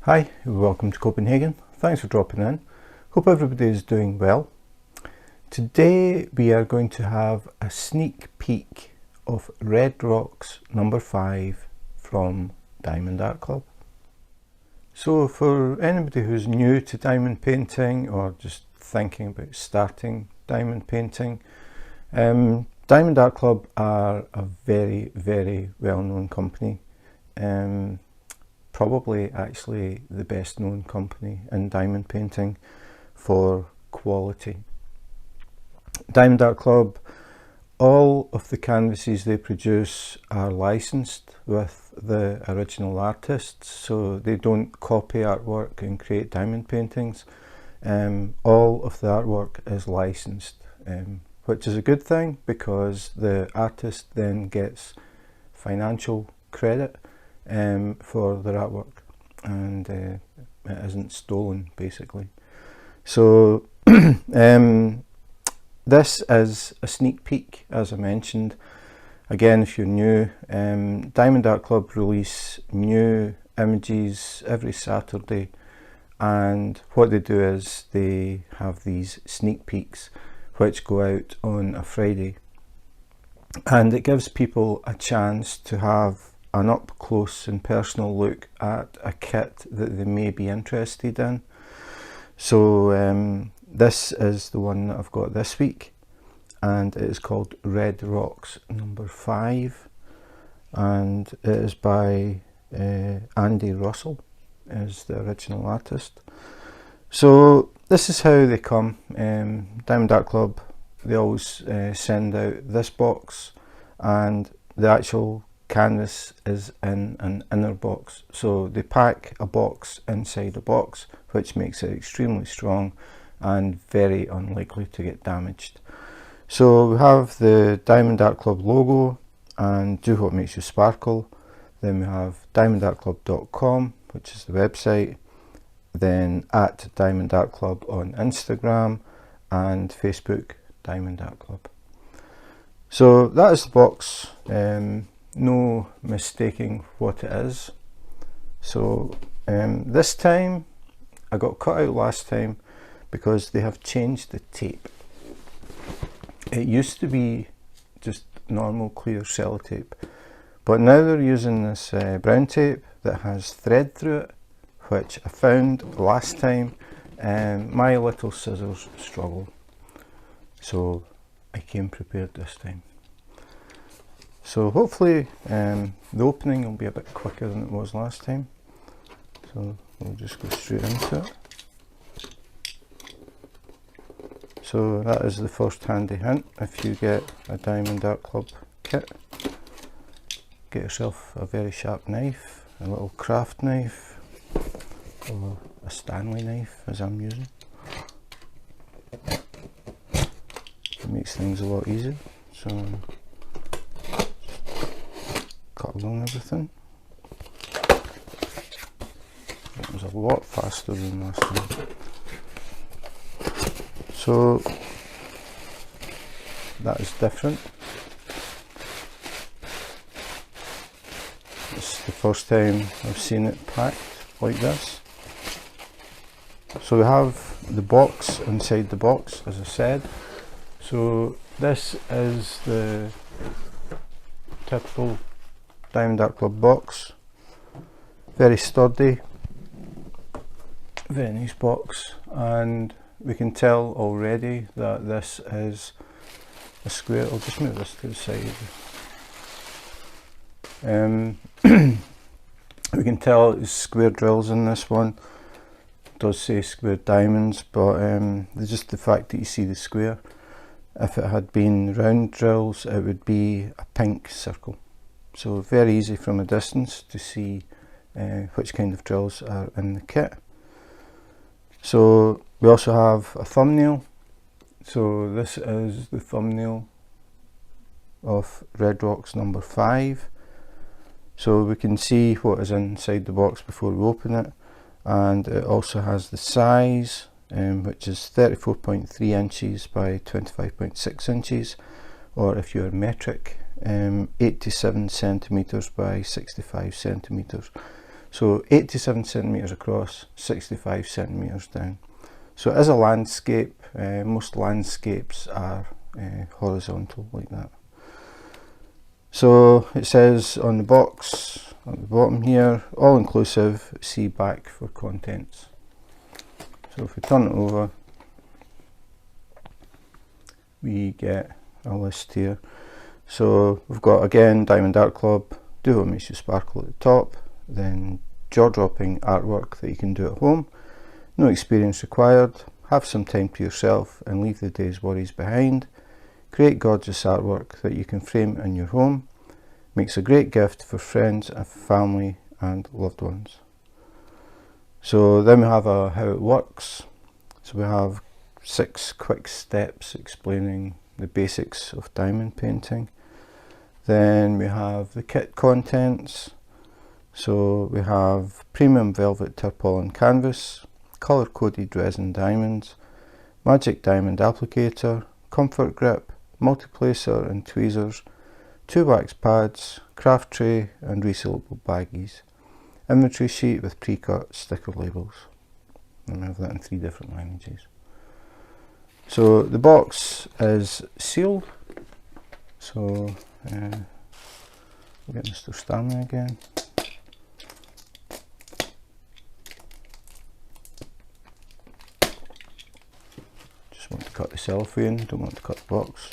Hi, welcome to Copenhagen. Thanks for dropping in. Hope everybody is doing well. Today we are going to have a sneak peek of Red Rocks number 5 from Diamond Art Club. So for anybody who's new to diamond painting or just thinking about starting diamond painting, Diamond Art Club are a very well-known company. Probably actually the best known company in diamond painting for quality. Diamond Art Club, all of the canvases they produce are licensed with the original artists, so they don't copy artwork and create diamond paintings. All of the artwork is licensed, which is a good thing because the artist then gets financial credit for their artwork, and it isn't stolen basically. So this is a sneak peek, as I mentioned. Again, if you're new, Diamond Art Club release new images every Saturday, and what they do is they have these sneak peeks which go out on a Friday, and it gives people a chance to have an up close and personal look at a kit that they may be interested in. So this is the one that I've got this week, and it is called Red Rocks number 5, and it is by Andy Russell, is the original artist. So this is how they come. Diamond Art Club, they always send out this box, and the actual canvas is in an inner box, so they pack a box inside a box, which makes it extremely strong and very unlikely to get damaged. So we have the Diamond Art Club logo and Do What Makes You Sparkle. Then we have diamondartclub.com, which is the website, then at Diamond Art Club on Instagram, and Facebook Diamond Art Club. So that is the box. No mistaking what it is. So this time, I got cut out last time because they have changed the tape. It used to be just normal clear sellotape, but now they're using this brown tape that has thread through it, which I found last time my little scissors struggle, so I came prepared this time. So hopefully the opening will be a bit quicker than it was last time. So we'll just go straight into it. So that is the first handy hint. If you get a Diamond Art Club kit, get yourself a very sharp knife, a little craft knife, or a Stanley knife as I'm using. It makes things a lot easier. So cut along everything. It was a lot faster than last time. So that is different. It's the first time I've seen it packed like this. So we have the box inside the box, as I said. So this is the typical Diamond Art Club box, very sturdy, very nice box, and we can tell already that this is a square. I'll just move this to the side. We can tell it's square drills in this one. It does say square diamonds, but just the fact that you see the square. If it had been round drills, it would be a pink circle. So very easy from a distance to see which kind of drills are in the kit. So we also have a thumbnail. So this is the thumbnail of Red Rocks number 5. So we can see what is inside the box before we open it, and it also has the size, which is 34.3 inches by 25.6 inches, or if you're metric, 87 centimeters by 65 centimeters. So 87 centimetres across, 65 centimetres down. So it is a landscape. Most landscapes are horizontal like that. So it says on the box at the bottom here, all inclusive, see back for contents. So if we turn it over, we get a list here. So we've got again Diamond Art Club, do what makes you sparkle at the top, then jaw-dropping artwork that you can do at home, no experience required, have some time to yourself and leave the day's worries behind, create gorgeous artwork that you can frame in your home, makes a great gift for friends and family and loved ones. So then we have how it works. So we have 6 quick steps explaining the basics of diamond painting. Then we have the kit contents. So we have premium velvet tarpaulin canvas, colour coded resin diamonds, magic diamond applicator, comfort grip, multiplacer and tweezers, 2 wax pads, craft tray and resealable baggies, inventory sheet with pre-cut sticker labels, and we have that in 3 different languages. So the box is sealed, so we'll get Mr. Stanley again. Just want to cut the cellophane, don't want to cut the box.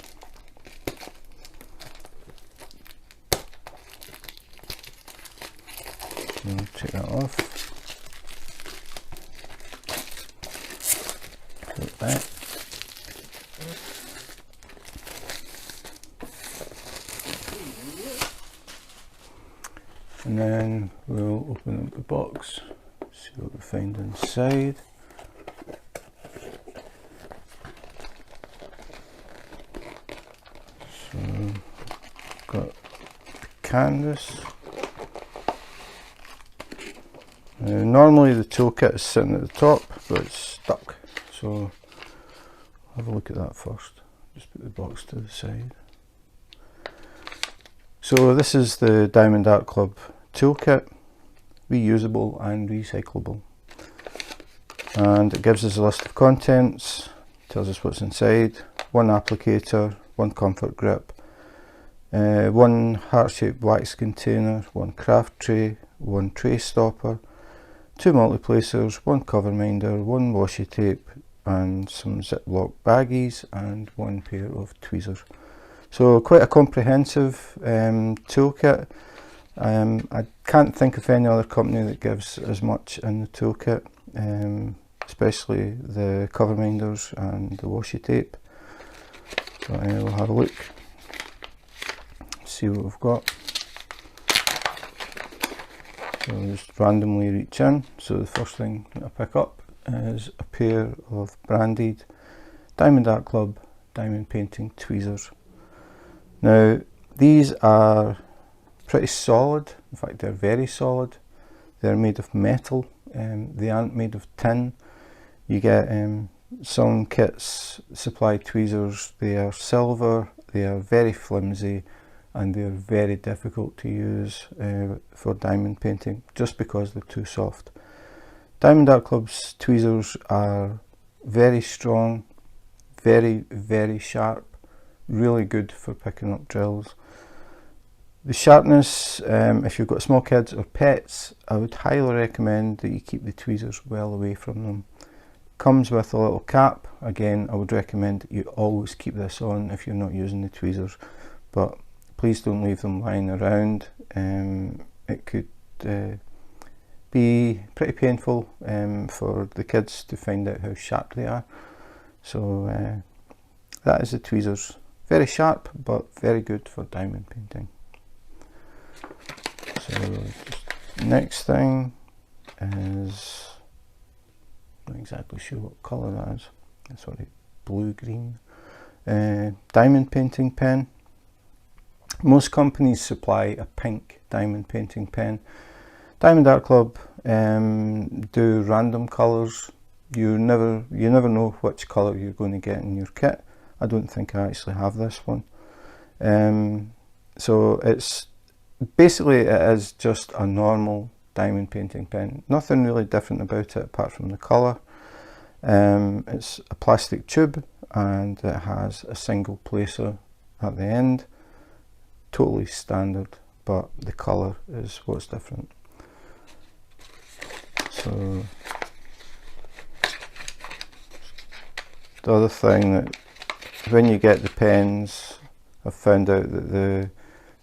So take that off. Put it back. And then we'll open up the box, see what we find inside. So, got the canvas. Normally the toolkit is sitting at the top, but it's stuck. So, have a look at that first. Just put the box to the side. So this is the Diamond Art Club toolkit, reusable and recyclable, and it gives us a list of contents, tells us what's inside, 1 applicator, 1 comfort grip, 1 heart-shaped wax container, 1 craft tray, 1 tray stopper, 2 multiplacers, 1 cover minder, 1 washi tape and some Ziploc baggies and 1 pair of tweezers. So quite a comprehensive toolkit. I can't think of any other company that gives as much in the toolkit, especially the cover minders and the washi tape. So we'll have a look, see what we've got. So I'll just randomly reach in. So the first thing that I pick up is a pair of branded Diamond Art Club diamond painting tweezers. Now these are pretty solid, in fact they're very solid. They're made of metal, they aren't made of tin. You get some kits supply tweezers, they are silver, they are very flimsy and they're very difficult to use for diamond painting just because they're too soft. Diamond Art Club's tweezers are very strong, very sharp, really good for picking up drills. The sharpness, if you've got small kids or pets, I would highly recommend that you keep the tweezers well away from them. Comes with a little cap. Again, I would recommend that you always keep this on if you're not using the tweezers, but please don't leave them lying around. It could be pretty painful for the kids to find out how sharp they are. So that is the tweezers. Very sharp, but very good for diamond painting. So next thing is, not exactly sure what colour that is. Sorry, blue-green. Diamond painting pen. Most companies supply a pink diamond painting pen. Diamond Art Club do random colours. You never know which colour you're going to get in your kit. I don't think I actually have this one. So it's basically, it is just a normal diamond painting pen. Nothing really different about it apart from the colour. It's a plastic tube and it has a single placer at the end. Totally standard, but the colour is what's different. So the other thing that when you get the pens, I've found out that the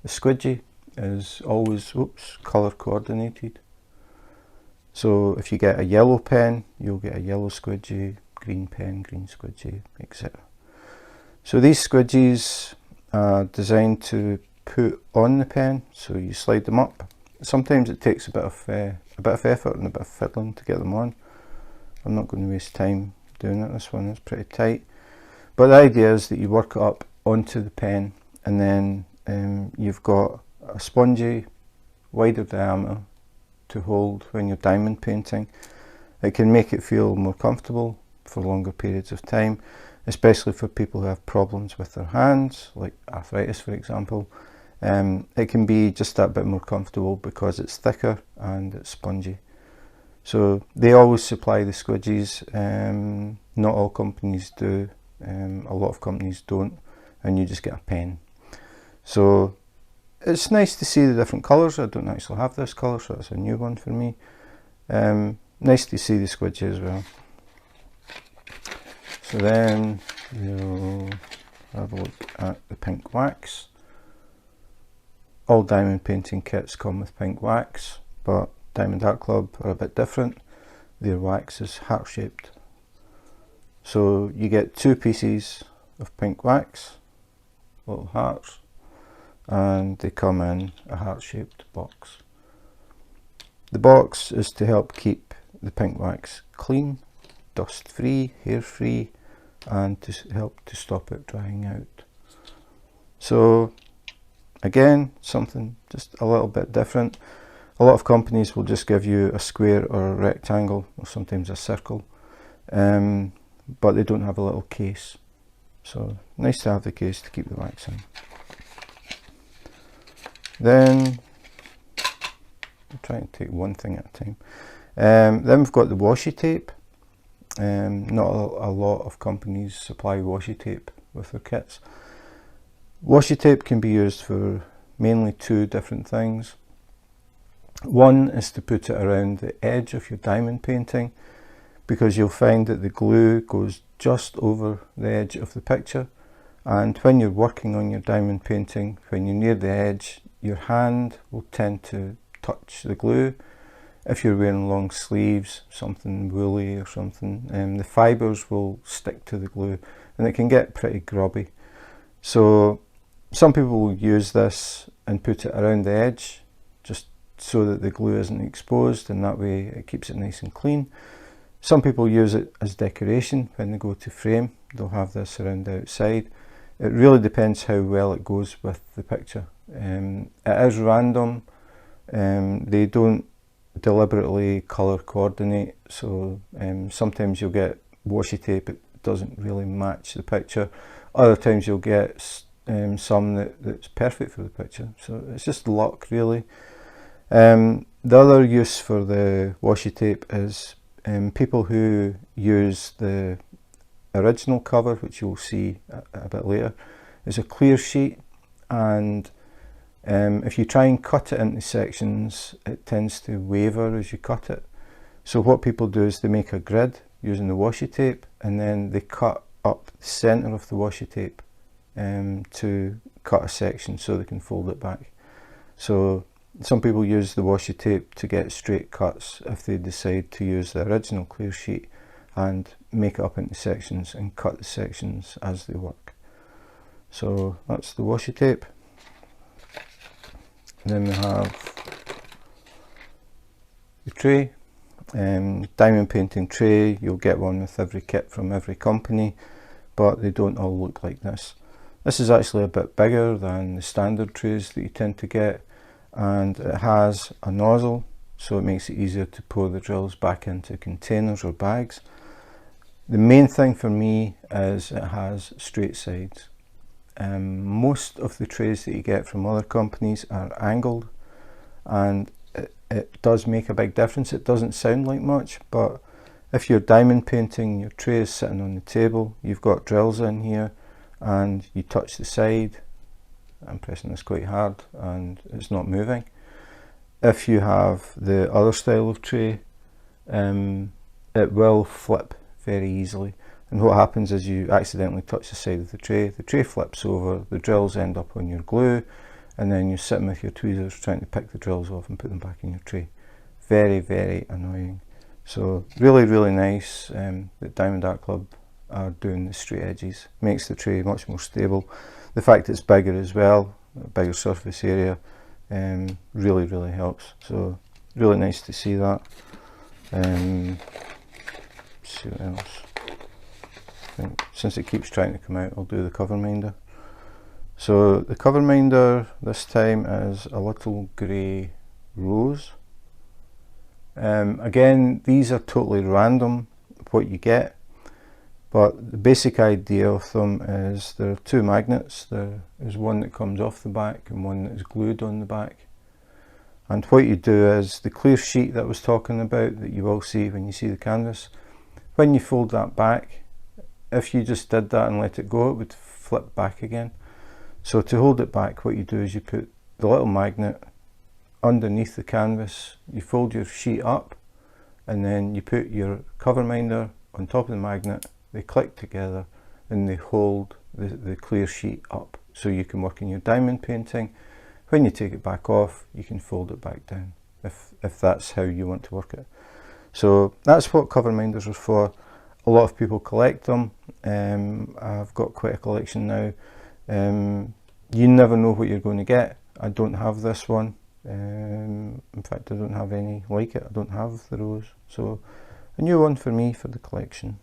squidgy is always colour coordinated. So if you get a yellow pen, you'll get a yellow squidgy, green pen, green squidgy, etc. So these squidgies are designed to put on the pen, so you slide them up. Sometimes it takes a bit of effort and a bit of fiddling to get them on. I'm not going to waste time doing it. This one is pretty tight. But the idea is that you work it up onto the pen, and then you've got a spongy, wider diameter to hold when you're diamond painting. It can make it feel more comfortable for longer periods of time, especially for people who have problems with their hands, like arthritis for example. It can be just that bit more comfortable because it's thicker and it's spongy. So they always supply the squidgies. Not all companies do. A lot of companies don't, and you just get a pen. So it's nice to see the different colours. I don't actually have this colour, so it's a new one for me. Nice to see the squidgy as well. So then we'll have a look at the pink wax. All diamond painting kits come with pink wax, but Diamond Art Club are a bit different. Their wax is heart-shaped. So you get 2 pieces of pink wax, little hearts, and they come in a heart-shaped box. The box is to help keep the pink wax clean, dust-free, hair-free, and to help to stop it drying out. So again, something just a little bit different. A lot of companies will just give you a square or a rectangle, or sometimes a circle, but they don't have a little case. So nice to have the case to keep the wax in. Then I'm trying to take one thing at a time. Then we've got the washi tape. Not a lot of companies supply washi tape with their kits. Washi tape can be used for mainly 2 different things. One is to put it around the edge of your diamond painting, because you'll find that the glue goes just over the edge of the picture, and when you're working on your diamond painting, when you're near the edge, your hand will tend to touch the glue. If you're wearing long sleeves, something woolly or something, the fibres will stick to the glue and it can get pretty grubby. So some people will use this and put it around the edge just so that the glue isn't exposed, and that way it keeps it nice and clean. Some people use it as decoration. When they go to frame, they'll have this around the outside. It really depends how well it goes with the picture. It is random. They don't deliberately colour coordinate, so sometimes you'll get washi tape that doesn't really match the picture. Other times you'll get some that's perfect for the picture. So it's just luck, really. The other use for the washi tape is people who use the original cover, which you'll see a bit later, is a clear sheet, and if you try and cut it into sections, it tends to waver as you cut it. So what people do is they make a grid using the washi tape, and then they cut up the centre of the washi tape to cut a section so they can fold it back. So some people use the washi tape to get straight cuts if they decide to use the original clear sheet and make it up into sections and cut the sections as they work. So that's the washi tape. And then we have the tray, diamond painting tray. You'll get one with every kit from every company, but they don't all look like this. This is actually a bit bigger than the standard trays that you tend to get, and it has a nozzle, so it makes it easier to pour the drills back into containers or bags. The main thing for me is it has straight sides. Most of the trays that you get from other companies are angled, and it does make a big difference. It doesn't sound like much, but if you're diamond painting, your tray is sitting on the table, you've got drills in here, and you touch the side, I'm pressing this quite hard and it's not moving. If you have the other style of tray, it will flip very easily, and what happens is you accidentally touch the side of the tray flips over, the drills end up on your glue, and then you're sitting with your tweezers trying to pick the drills off and put them back in your tray. Very, very annoying. So really, really nice that Diamond Art Club are doing the straight edges. Makes the tray much more stable. The fact it's bigger as well, a bigger surface area, really, really helps. So really nice to see that. See what else. I think since it keeps trying to come out, I'll do the cover minder. So the cover minder this time is a little grey rose. Again, these are totally random what you get, but the basic idea of them is there are two magnets. There is one that comes off the back and one that is glued on the back. And what you do is the clear sheet that I was talking about that you will see when you see the canvas, when you fold that back, if you just did that and let it go, it would flip back again. So to hold it back, what you do is you put the little magnet underneath the canvas, you fold your sheet up, and then you put your cover minder on top of the magnet. They click together and they hold the clear sheet up, so you can work in your diamond painting. When you take it back off, you can fold it back down if that's how you want to work it. So that's what cover minders are for. A lot of people collect them. I've got quite a collection now. You never know what you're going to get. I don't have this one. In fact, I don't have any like it. I don't have the rose. So a new one for me for the collection.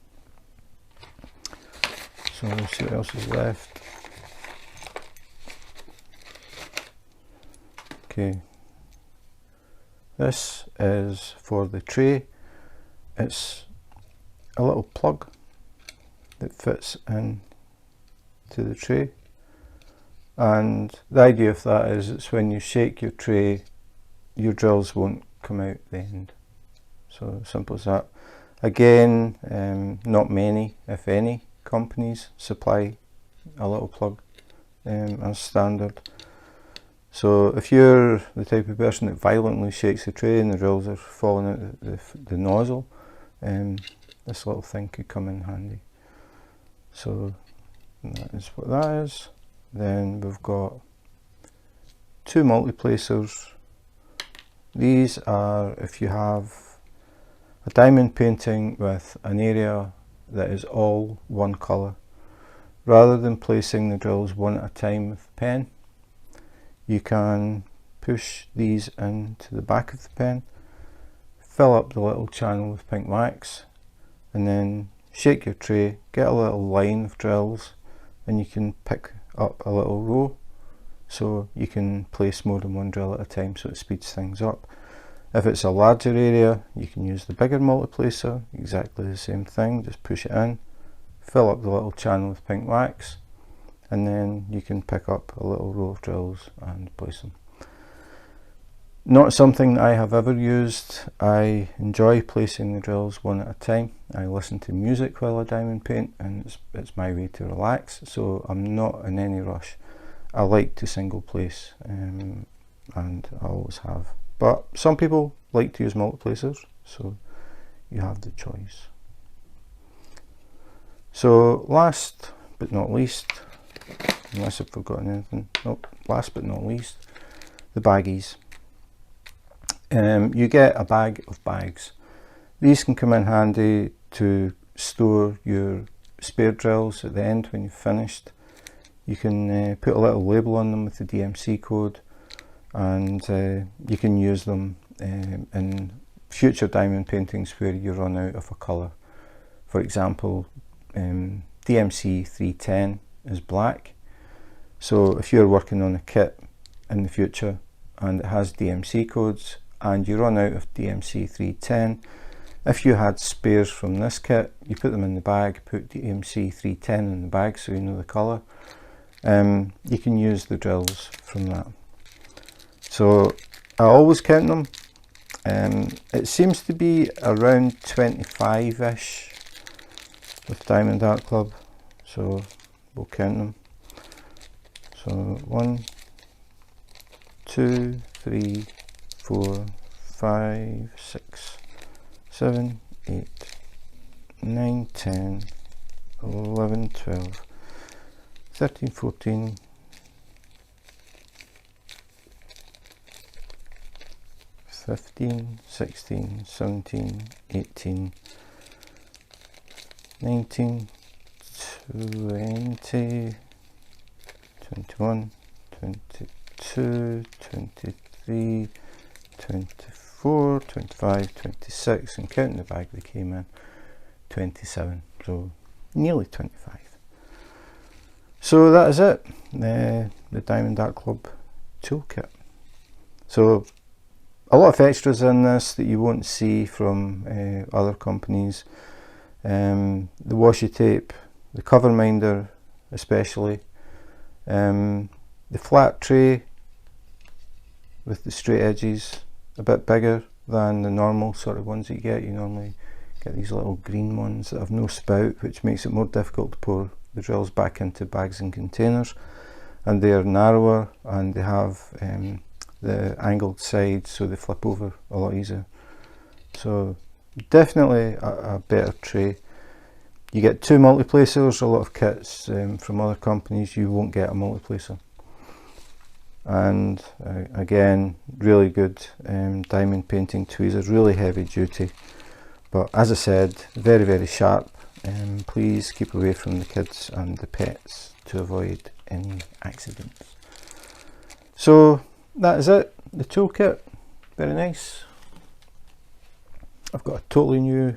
So let's see what else is left. Okay, this is for the tray. It's a little plug that fits in to the tray, and the idea of that is it's when you shake your tray, your drills won't come out the end. So simple as that. Again, not many, if any, companies supply a little plug as standard. So if you're the type of person that violently shakes the tray and the drills are falling out the nozzle, this little thing could come in handy. So that is what that is. Then we've got two multi-placers. These are if you have a diamond painting with an area that is all one colour. Rather than placing the drills one at a time with the pen, you can push these into the back of the pen, fill up the little channel with pink wax, and then shake your tray, get a little line of drills, and you can pick up a little row, so you can place more than one drill at a time, so it speeds things up. If it's a larger area, you can use the bigger multiplacer, exactly the same thing, just push it in, fill up the little channel with pink wax, and then you can pick up a little row of drills and place them. Not something that I have ever used. I enjoy placing the drills one at a time. I listen to music while I diamond paint, and it's my way to relax, so I'm not in any rush. I like to single place, and I always have. But some people like to use multiplacers, so you have the choice. So last but not least, unless I've forgotten anything, nope, last but not least, the baggies. You get a bag of bags. These can come in handy to store your spare drills at the end when you've finished. You can put a little label on them with the DMC code, and you can use them in future diamond paintings where you run out of a colour. For example, DMC 310 is black, so if you're working on a kit in the future and it has DMC codes and you run out of DMC 310, if you had spares from this kit, you put them in the bag, put DMC 310 in the bag so you know the colour. You can use the drills from that. So I always count them It seems to be around 25-ish with Diamond Art Club, so we'll count them. So 1, 2, 3, 4, 5, 6, 7, 8, 9, 10, 11, 12, 13, 14, 15, 16, 17, 18, 19, 20, 21, 22, 23, 24, 25, 26, and counting the bag they came in, 27, so nearly 25. So that is it, the Diamond Art Club toolkit. So a lot of extras in this that you won't see from other companies. The washi tape, the cover minder especially, the flat tray with the straight edges, a bit bigger than the normal sort of ones that you get. You normally get these little green ones that have no spout, which makes it more difficult to pour the drills back into bags and containers, and they are narrower and they have the angled sides, so they flip over a lot easier. So definitely a better tray. You get 2 multiplacers. A lot of kits from other companies you won't get a multiplacer. And again, really good diamond painting tweezers, really heavy duty, but as I said, very, very sharp. Please keep away from the kids and the pets to avoid any accidents. So that is it, the toolkit, very nice. I've got a totally new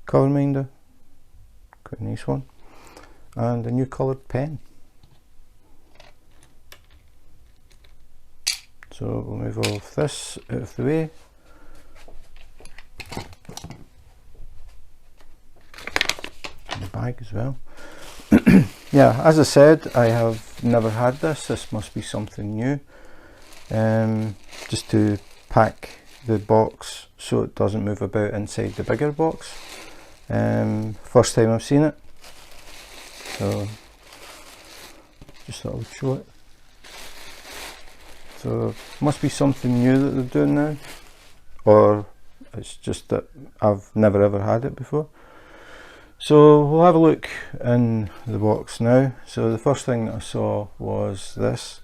cover minder, quite a nice one, and a new coloured pen. So we'll move all of this out of the way. And the bag as well. Yeah, as I said, I have never had this. This must be something new. Just to pack the box so it doesn't move about inside the bigger box. First time I've seen it. So just thought I would show it. So must be something new that they're doing now, or it's just that I've never ever had it before. So we'll have a look in the box now. So the first thing that I saw was this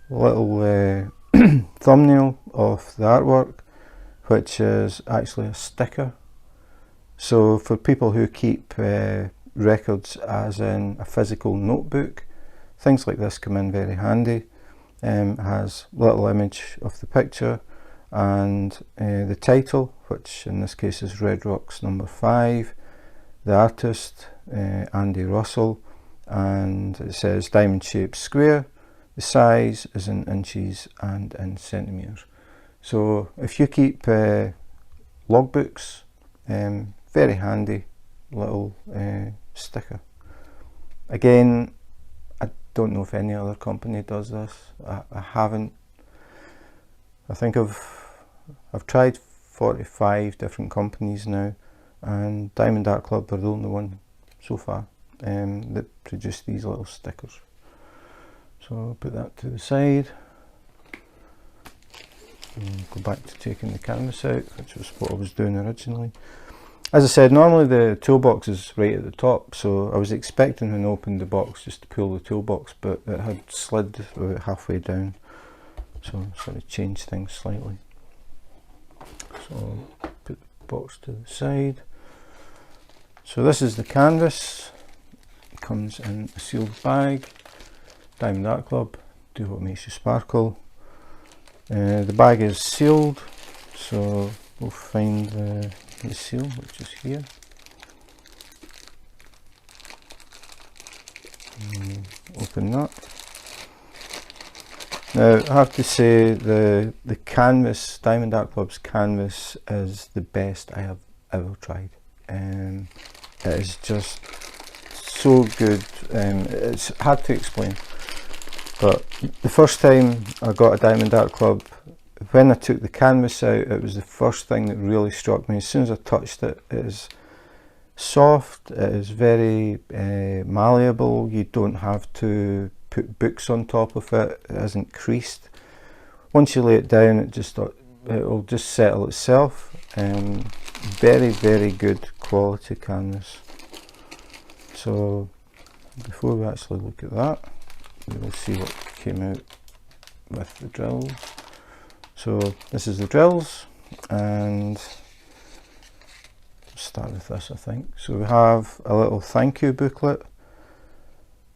little thumbnail of the artwork, which is actually a sticker. So for people who keep records as in a physical notebook, things like this come in very handy. Has a little image of the picture and the title, which in this case is Red Rocks number 5, the artist Andy Russell, and it says diamond shaped square. The size is in inches and in centimetres. So if you keep logbooks, very handy little sticker. Again, I don't know if any other company does this. I haven't. I think I've tried 45 different companies now, and Diamond Art Club are the only one so far that produce these little stickers. So I'll put that to the side and go back to taking the canvas out, which was what I was doing originally. As I said, normally the toolbox is right at the top, so I was expecting when I opened the box just to pull the toolbox, but it had slid about halfway down, so I sort of changed things slightly. So put the box to the side. So this is the canvas. It comes in a sealed bag. Diamond Art Club, do what makes you sparkle. The bag is sealed, so we'll find the seal, which is here. Open that. Now I have to say the canvas, Diamond Art Club's canvas, is the best I have ever tried. It is just so good. It's hard to explain, but the first time I got a Diamond Art Club when I took the canvas out, it was the first thing that really struck me. As soon as I touched it, it is soft, it is very malleable. You don't have to put books on top of it. It isn't creased. Once you lay it down, it'll just settle itself. Very, very good quality canvas. So before we actually look at that, we'll see what came out with the drills. So this is the drills, and start with this, I think. So we have a little thank you booklet.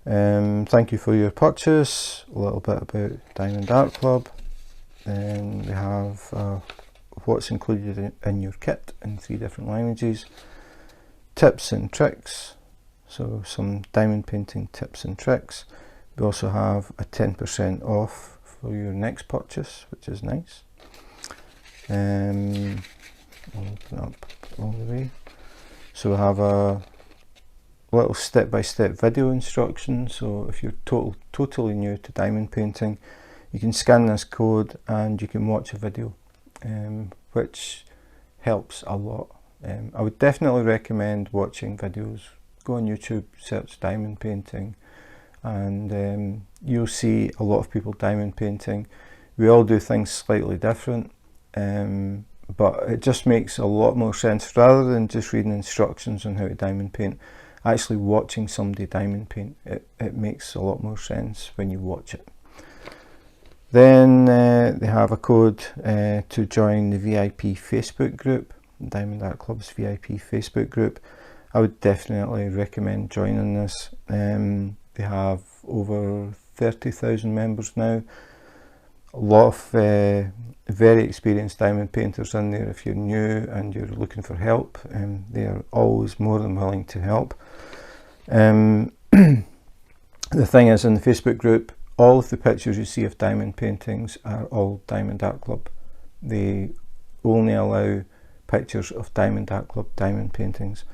Thank you for your purchase, a little bit about Diamond Art Club. Then we have what's included in your kit in 3 different languages. Tips and tricks, so some diamond painting tips and tricks. We also have a 10% off for your next purchase, which is nice. I'll open up all the way. So we have a little step-by-step video instruction. So if you're totally new to diamond painting, you can scan this code and you can watch a video, which helps a lot. I would definitely recommend watching videos. Go on YouTube, search diamond painting, and you'll see a lot of people diamond painting. We all do things slightly different, but it just makes a lot more sense. Rather than just reading instructions on how to diamond paint, actually watching somebody diamond paint, it makes a lot more sense when you watch it. Then they have a code to join the VIP Facebook group, Diamond Art Club's VIP Facebook group. I would definitely recommend joining this. They have over 30,000 members now. A lot of very experienced diamond painters in there. If you're new and you're looking for help, they are always more than willing to help. The thing is, in the Facebook group, all of the pictures you see of diamond paintings are all Diamond Art Club. They only allow pictures of Diamond Art Club diamond paintings.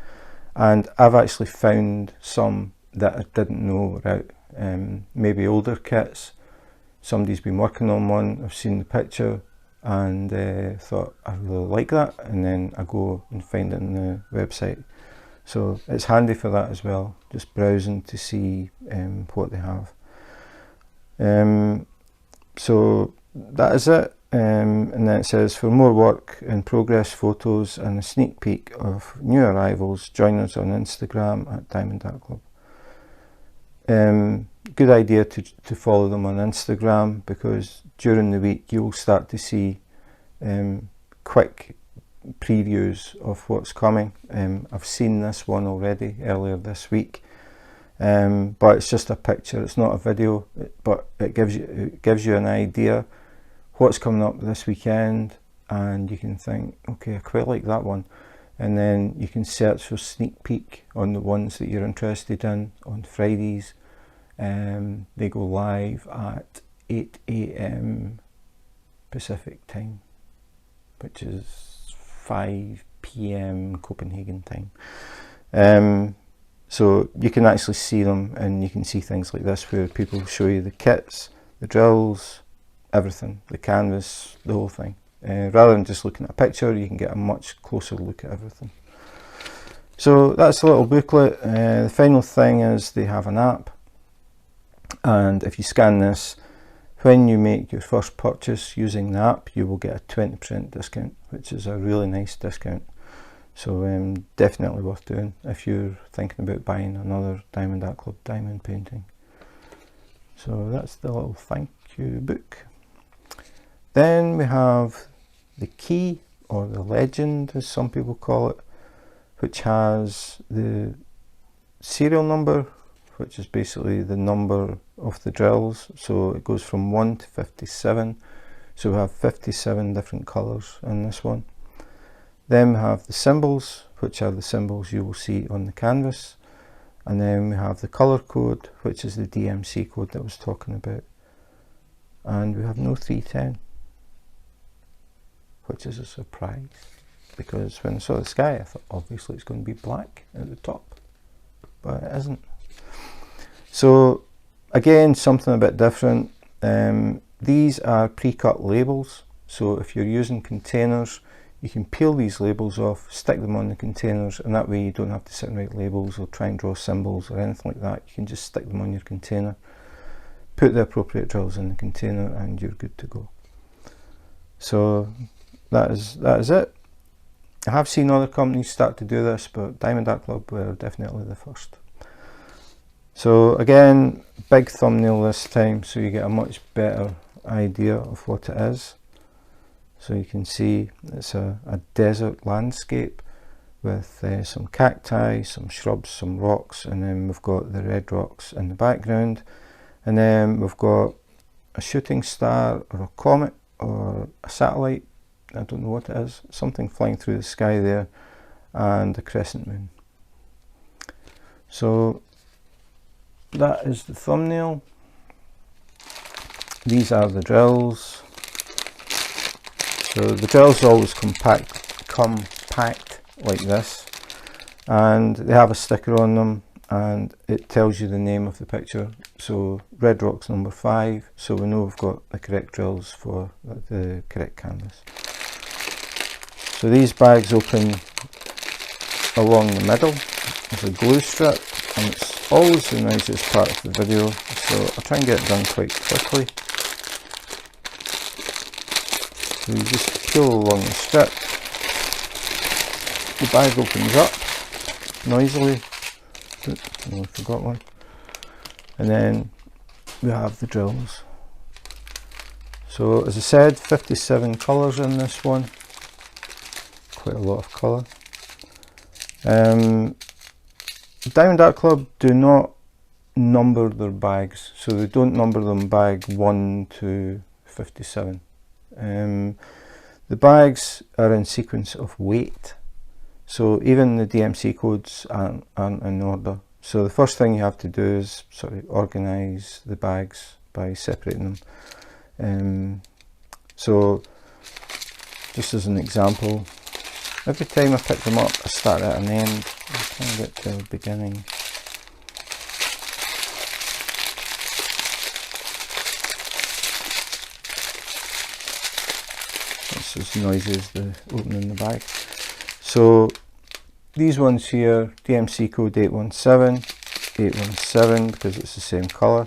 And I've actually found some that I didn't know were out. Maybe older kits. Somebody's been working on one, I've seen the picture and thought I really like that, and then I go and find it on the website. So it's handy for that as well, just browsing to see what they have. So that is it, and then it says, for more work in progress photos and a sneak peek of new arrivals, join us on Instagram at Diamond Art Club. Good idea to follow them on Instagram, because during the week you'll start to see quick previews of what's coming. I've seen this one already earlier this week. But it's just a picture, it's not a video, but it gives you an idea what's coming up this weekend, and you can think, okay, I quite like that one, and then you can search for sneak peek on the ones that you're interested in on Fridays. They go live at 8 AM Pacific time, which is 5 PM Copenhagen time. So you can actually see them, and you can see things like this where people show you the kits, the drills, everything, the canvas, the whole thing. Rather than just looking at a picture, you can get a much closer look at everything. So that's a little booklet. The final thing is they have an app, and if you scan this, when you make your first purchase using the app, you will get a 20% discount, which is a really nice discount. So definitely worth doing if you're thinking about buying another Diamond Art Club diamond painting. So that's the little thank you book. Then we have the key, or the legend as some people call it, which has the serial number, which is basically the number of the drills. So it goes from 1 to 57. So we have 57 different colours in this one. Then we have the symbols, which are the symbols you will see on the canvas. And then we have the colour code, which is the DMC code that I was talking about. And we have no 310, which is a surprise, because when I saw the sky, I thought obviously it's going to be black at the top, but it isn't. So again, something a bit different. These are pre-cut labels. So if you're using containers, you can peel these labels off, stick them on the containers, and that way you don't have to sit and write labels or try and draw symbols or anything like that. You can just stick them on your container, put the appropriate drills in the container, and you're good to go. So that is it. I have seen other companies start to do this, but Diamond Art Club were definitely the first. So again, big thumbnail this time, so you get a much better idea of what it is. So you can see it's a desert landscape with some cacti, some shrubs, some rocks, and then we've got the red rocks in the background, and then we've got a shooting star or a comet or a satellite, I don't know what it is, something flying through the sky there, and a crescent moon. So that is the thumbnail. These are the drills. So the drills always come packed like this, and they have a sticker on them, and it tells you the name of the picture. So red rocks number 5, so we know we've got the correct drills for the correct canvas. So these bags open along the middle. There's a glue strip, and it's always the noisiest part of the video, so I'll try and get it done quite quickly. So you just peel along the strip, the bag opens up noisily. Oops, I forgot one. And then we have the drills. So as I said, 57 colours in this one, quite a lot of colour. Diamond Art Club do not number their bags, so they don't number them bag 1 to 57. The bags are in sequence of weight, so even the DMC codes aren't in order. So the first thing you have to do is sort of organise the bags by separating them. So just as an example, every time I pick them up I start at an end. I'll try and get to the beginning. It's as noisy as the opening the bag. So these ones here, DMC code 817, 817 because it's the same colour,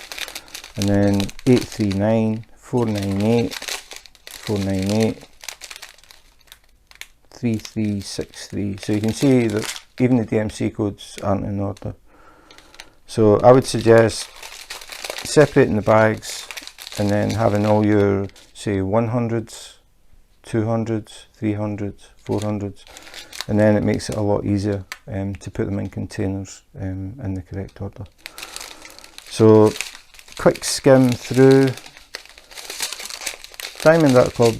and then 839, 498, 498, 3363. So you can see that even the DMC codes aren't in order. So I would suggest separating the bags and then having all your, say, 100s, 200s, 300s, 400s, and then it makes it a lot easier to put them in containers in the correct order. So quick skim through. Diamond Art Club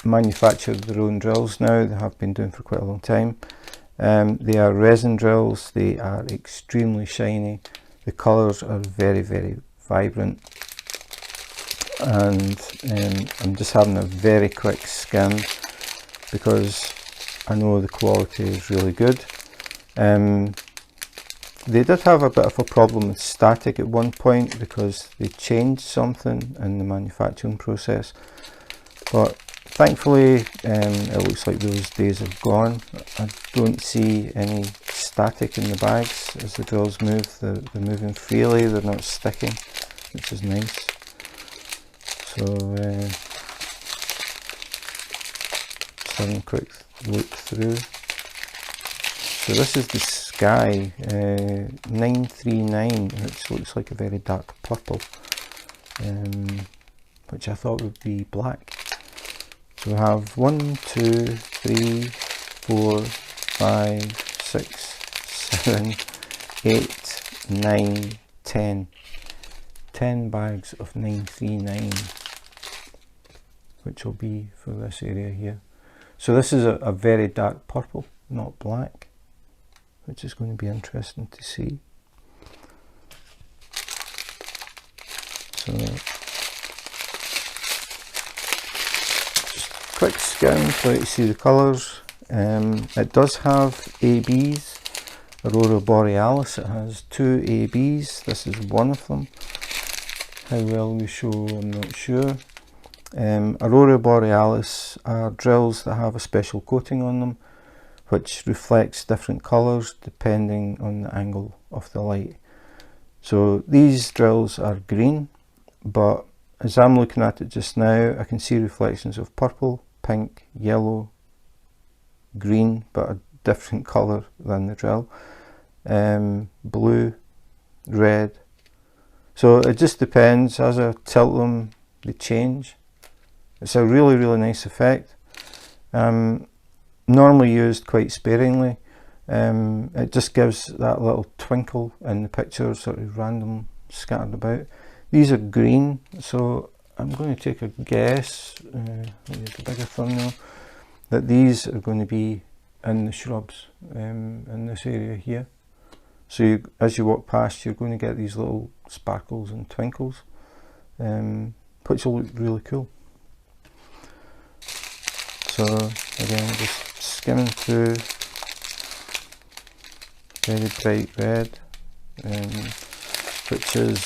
manufacture their own drills now. They have been doing for quite a long time. They are resin drills. They are extremely shiny. The colours are very, very vibrant, and I'm just having a very quick skim because I know the quality is really good. They did have a bit of a problem with static at one point because they changed something in the manufacturing process, but thankfully it looks like those days have gone. I don't see any static in the bags as the drills move. They're moving freely, they're not sticking, which is nice. So just having a quick look through. So this is the sky, 939, which looks like a very dark purple, which I thought would be black. So we have 1, 2, 3, 4, 5, 6, 7, 8, 9, 10. 10 bags of 939, which will be for this area here. So this is a very dark purple, not black, which is going to be interesting to see. So just quick skim so you see the colours. It does have ABs, Aurora Borealis. It has 2 ABs. This is one of them. How well we show, I'm not sure. Aurora Borealis are drills that have a special coating on them which reflects different colours depending on the angle of the light. So these drills are green, but as I'm looking at it just now, I can see reflections of purple, pink, yellow, green, but a different colour than the drill, blue, red. So it just depends. As I tilt them, they change. It's a really, really nice effect. Normally used quite sparingly. It just gives that little twinkle in the picture, sort of random scattered about. These are green, so I'm going to take a guess, the bigger thumbnail, that these are going to be in the shrubs in this area here. So as you walk past, you're going to get these little sparkles and twinkles, which will look really cool. So again, just skimming through, very bright red, which is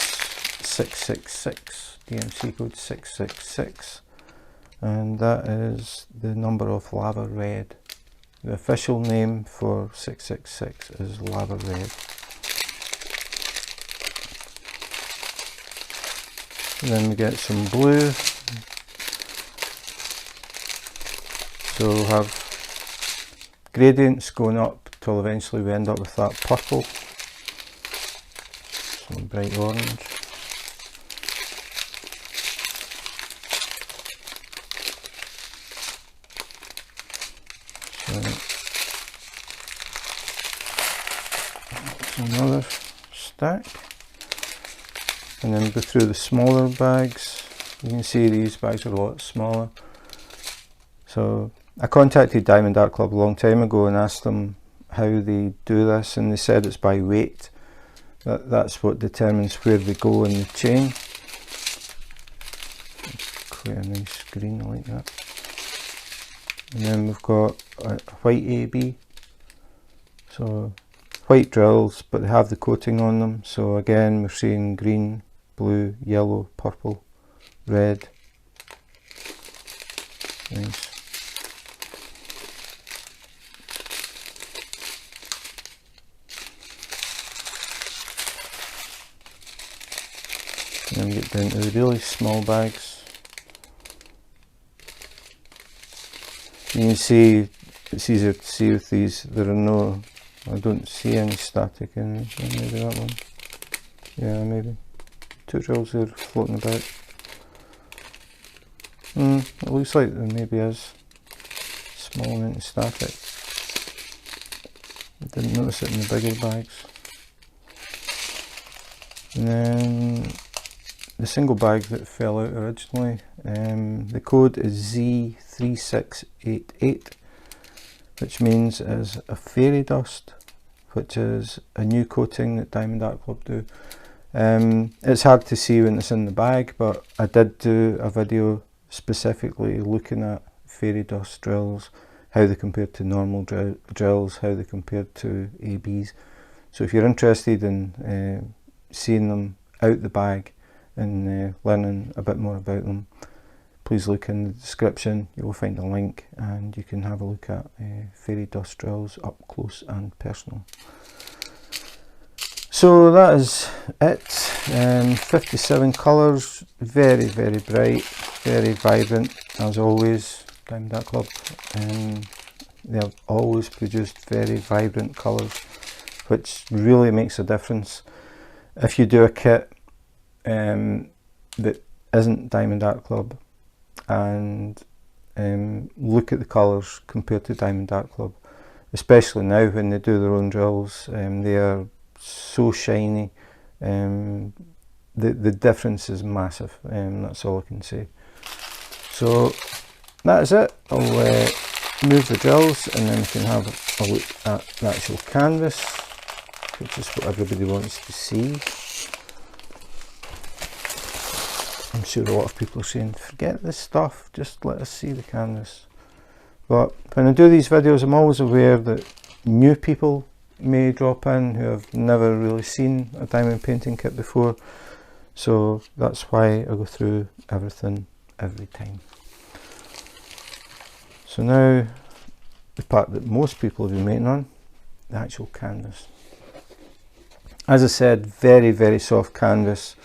666, DMC code 666, and that is the number of lava red. The official name for 666 is lava red. And then we get some blue. So we'll have gradients going up till eventually we end up with that purple, some bright orange, so another stack, and then go through the smaller bags. You can see these bags are a lot smaller. So I contacted Diamond Art Club a long time ago and asked them how they do this, and they said it's by weight. That's what determines where they go in the chain. Quite a nice green like that. And then we've got a white AB. So white drills, but they have the coating on them. So again, we're seeing green, blue, yellow, purple, red. Nice. And then we get down to the really small bags. You can see, it's easier to see with these, there are no, I don't see any static in them. Maybe that one. Yeah, maybe. 2 drills there floating about. It looks like there maybe is a small amount of static. I didn't notice it in the bigger bags. And then the single bag that fell out originally, the code is Z3688, which means is a fairy dust, which is a new coating that Diamond Art Club do. It's hard to see when it's in the bag, but I did do a video specifically looking at fairy dust drills, how they compared to normal drills, how they compared to ABs. So if you're interested in seeing them out the bag and learning a bit more about them, please look in the description. You will find a link and you can have a look at fairy dust drills up close and personal. So that is it. 57 colours, very, very bright, very vibrant as always. Diamond Art Club, they have always produced very vibrant colours, which really makes a difference. If you do a kit that isn't Diamond Art Club and look at the colours compared to Diamond Art Club, especially now when they do their own drills, they are so shiny. The difference is massive, that's all I can say. So that is it. I'll move the drills and then we can have a look at the actual canvas, which is what everybody wants to see. I'm sure a lot of people are saying, forget this stuff, just let us see the canvas. But when I do these videos, I'm always aware that new people may drop in who have never really seen a diamond painting kit before. So that's why I go through everything every time. So now the part that most people have been waiting on, the actual canvas. As I said, very, very soft canvas.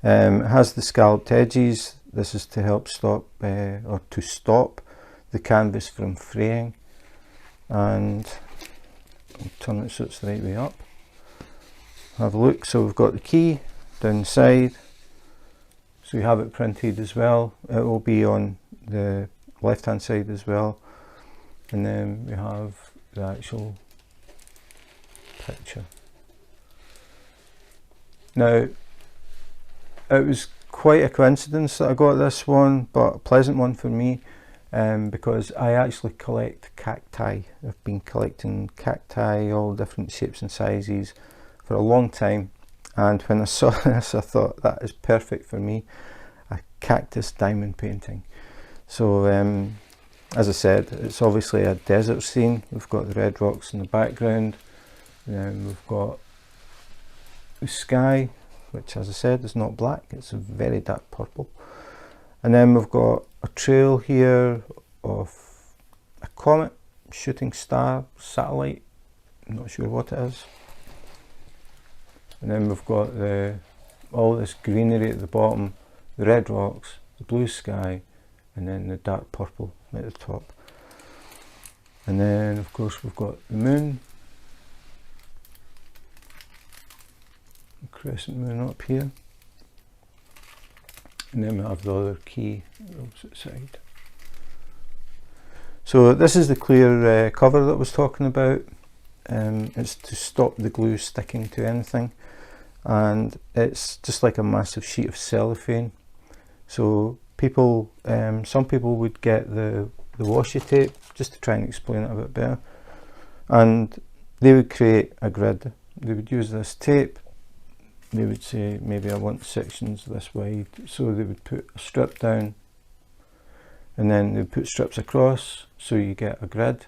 It has the scalloped edges. This is to help stop or to stop the canvas from fraying. And I'll turn it so it's the right way up. Have a look. So we've got the key down the side. So we have it printed as well. It will be on the left hand side as well. And then we have the actual picture. Now, it was quite a coincidence that I got this one, but a pleasant one for me, because I actually collect cacti. I've been collecting cacti, all different shapes and sizes, for a long time, and when I saw this I thought that is perfect for me, a cactus diamond painting. So as I said, it's obviously a desert scene. We've got the red rocks in the background, and then we've got the sky, which as I said is not black, it's a very dark purple, and then we've got a trail here of a comet, shooting star, satellite, I'm not sure what it is. And then we've got all this greenery at the bottom, the red rocks, the blue sky, and then the dark purple at the top. And then of course we've got the moon, the crescent moon up here. And then we have the other key on the opposite side. So this is the clear cover that I was talking about. It's to stop the glue sticking to anything, and it's just like a massive sheet of cellophane. So people, some people would get the washi tape, just to try and explain it a bit better, and they would create a grid. They would use this tape. They would say, maybe I want sections this wide, so they would put a strip down, and then they would put strips across, so you get a grid.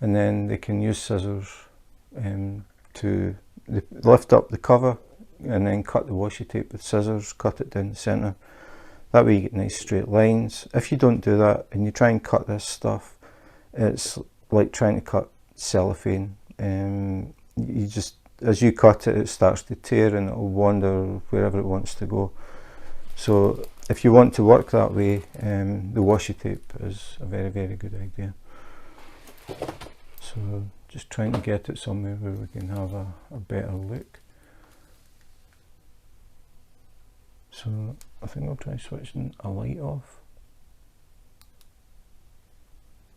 And then they can use scissors to lift up the cover, and then cut the washi tape with scissors, cut it down the centre. That way you get nice straight lines. If you don't do that and you try and cut this stuff, it's like trying to cut cellophane. You just, as you cut it, it starts to tear and it will wander wherever it wants to go. So if you want to work that way, the washi tape is a very, very good idea. So just trying to get it somewhere where we can have a better look. So I think I'll try switching a light off.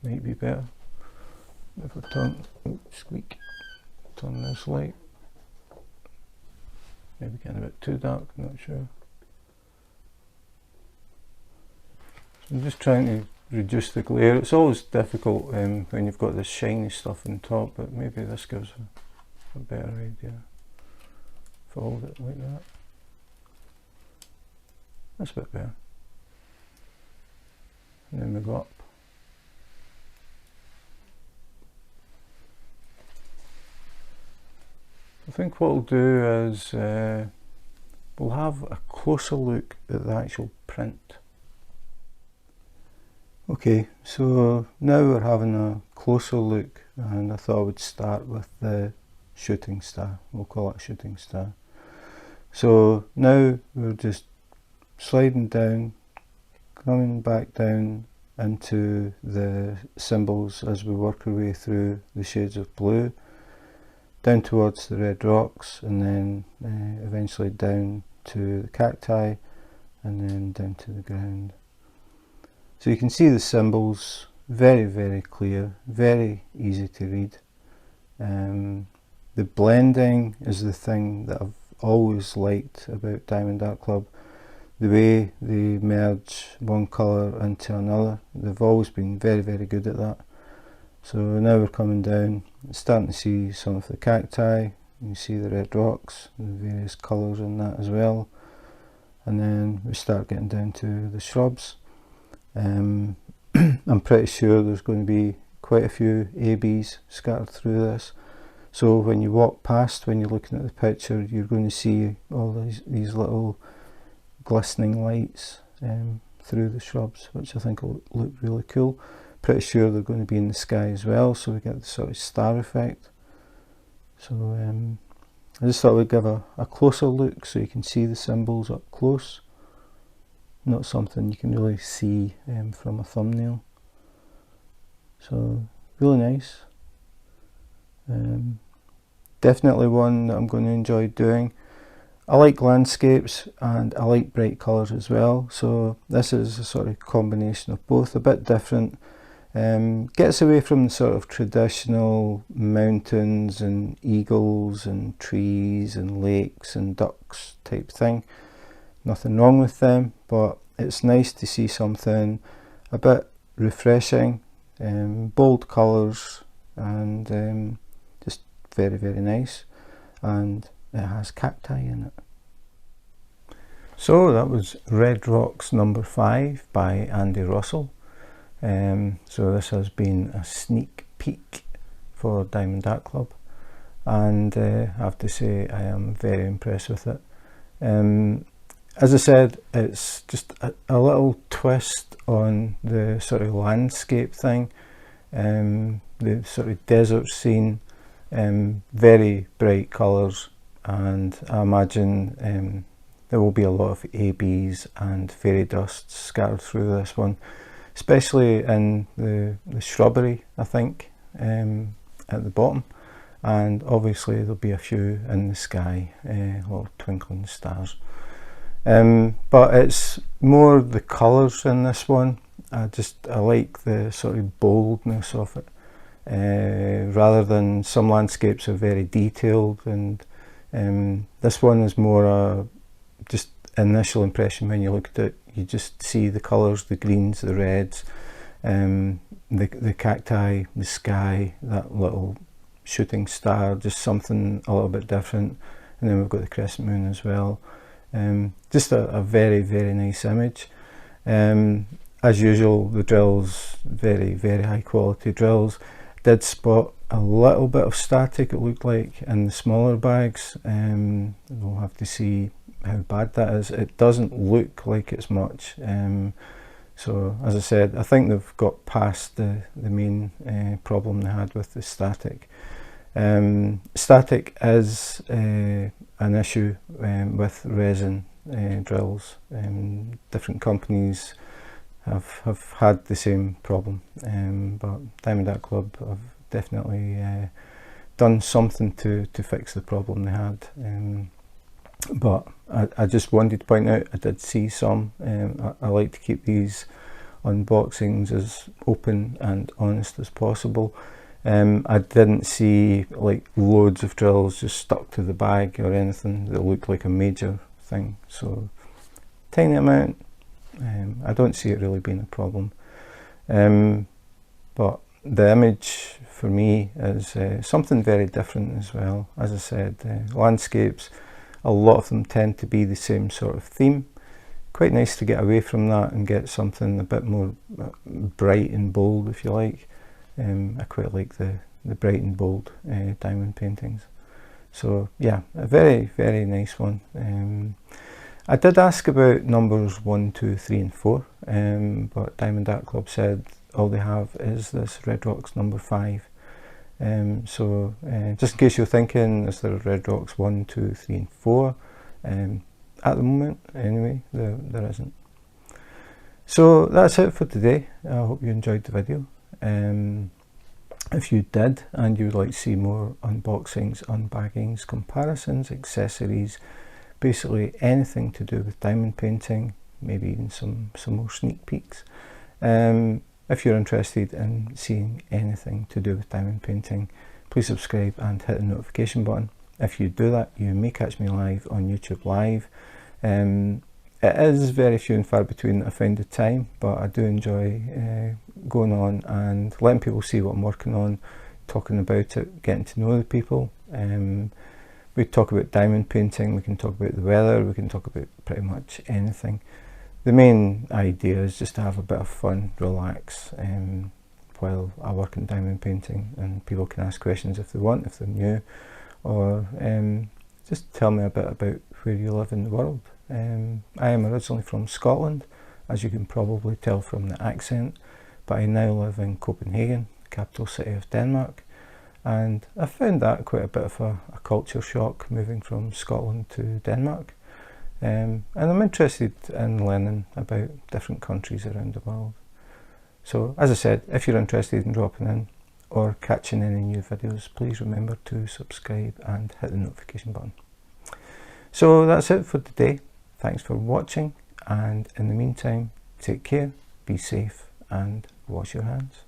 Might be better. If I turn, squeak, turn this light. Maybe getting a bit too dark, I'm not sure. So I'm just trying to reduce the glare. It's always difficult when you've got this shiny stuff on top, but maybe this gives a better idea. If I hold it like that. That's a bit better. And then we go up. I think what we'll do is we'll have a closer look at the actual print. Okay, so now we're having a closer look, and I thought I would start with the shooting star. We'll call it shooting star. So now we're just sliding down, coming back down into the symbols as we work our way through the shades of blue, down towards the red rocks, and then eventually down to the cacti, and then down to the ground. So you can see the symbols, very, very clear, very easy to read. The blending is the thing that I've always liked about Diamond Art Club. The way they merge one colour into another, they've always been very, very good at that. So now we're coming down, starting to see some of the cacti. You see the red rocks, the various colours in that as well. And then we start getting down to the shrubs. I'm pretty sure there's going to be quite a few ABs scattered through this. So when you walk past, when you're looking at the picture, you're going to see all these little glistening lights through the shrubs, which I think will look really cool. Pretty sure they're going to be in the sky as well, so we get the sort of star effect. So I just thought we'd give a closer look so you can see the symbols up close. Not something you can really see from a thumbnail. So really nice. Definitely one that I'm going to enjoy doing. I like landscapes and I like bright colours as well, so this is a sort of combination of both, a bit different. Gets away from the sort of traditional mountains and eagles and trees and lakes and ducks type thing. Nothing wrong with them, but it's nice to see something a bit refreshing, bold colours, and just very, very nice. And it has cacti in it. So that was Red Rocks number 5 by Andy Russell. So this has been a sneak peek for Diamond Art Club, and I have to say I am very impressed with it. As I said, it's just a little twist on the sort of landscape thing, the sort of desert scene, very bright colours, and I imagine there will be a lot of ABs and fairy dust scattered through this one, especially in the shrubbery, I think, at the bottom, and obviously there'll be a few in the sky, little twinkling stars. But it's more the colours in this one. I like the sort of boldness of it, rather than some landscapes are very detailed, and this one is more a just initial impression. When you look at it, you just see the colours, the greens, the reds, the cacti, the sky, that little shooting star, just something a little bit different. And then we've got the crescent moon as well. Just a very, very nice image. As usual, the drills, very, very high quality drills. Did spot a little bit of static, it looked like, in the smaller bags. We'll have to see how bad that is. It doesn't look like it's much. So as I said, I think they've got past the main problem they had with the static. Static is an issue with resin drills. Different companies have had the same problem, but Diamond Art Club have definitely done something to fix the problem they had. But I just wanted to point out, I did see some. I like to keep these unboxings as open and honest as possible. I didn't see like loads of drills just stuck to the bag or anything that looked like a major thing, so tiny amount. I don't see it really being a problem, but the image for me is something very different as well. As I said, landscapes, a lot of them tend to be the same sort of theme. Quite nice to get away from that and get something a bit more bright and bold, if you like. I quite like the bright and bold diamond paintings. So yeah, a very, very nice one. I did ask about numbers 1, 2, 3 and 4, but Diamond Art Club said all they have is this Red Rocks number 5. So just in case you're thinking, is there Red Rocks 1, 2, 3 and 4? At the moment, anyway, there isn't. So that's it for today. I hope you enjoyed the video. If you did, and you would like to see more unboxings, unbaggings, comparisons, accessories, basically anything to do with diamond painting, maybe even some more sneak peeks. If you're interested in seeing anything to do with diamond painting, please subscribe and hit the notification button. If you do that, you may catch me live on YouTube Live. It is very few and far between that I find the time, but I do enjoy going on and letting people see what I'm working on, talking about it, getting to know the people. We talk about diamond painting, we can talk about the weather, we can talk about pretty much anything. The main idea is just to have a bit of fun, relax, while I work in diamond painting, and people can ask questions if they want, if they're new, or just tell me a bit about where you live in the world. I am originally from Scotland, as you can probably tell from the accent, but I now live in Copenhagen, the capital city of Denmark, and I found that quite a bit of a culture shock moving from Scotland to Denmark. And I'm interested in learning about different countries around the world. So as I said, if you're interested in dropping in or catching any new videos, please remember to subscribe and hit the notification button. So that's it for today. Thanks for watching, and in the meantime, take care, be safe and wash your hands.